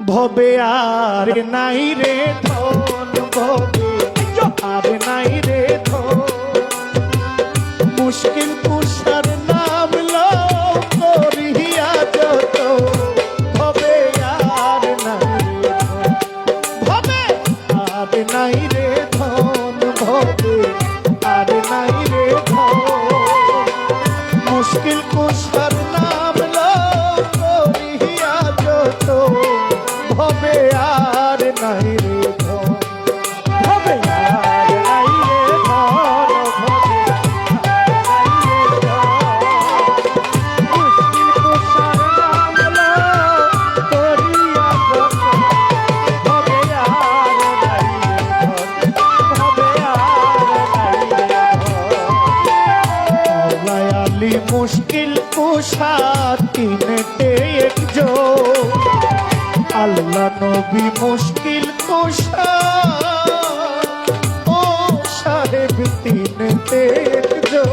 ভবে আর নাই রে ধন, ভবে আর নাই রে ধন। মুশকিল কুশার নাম লো করিয়া যত, ভবে আর নাই রে ধন, ভবে আর নাই রে ধন, ভবে আর নাই রে ধন। মুশকিল কুশার নাম লো করিয়া যত, ভবে আর নাই রে ধন, ভবে আর নাই রে ধন, ভবে মুশকিল কুশা তিনটে একজো, আল্লাহ নবী মুশকিল কুশা ও সাহেব তিনটে একজো।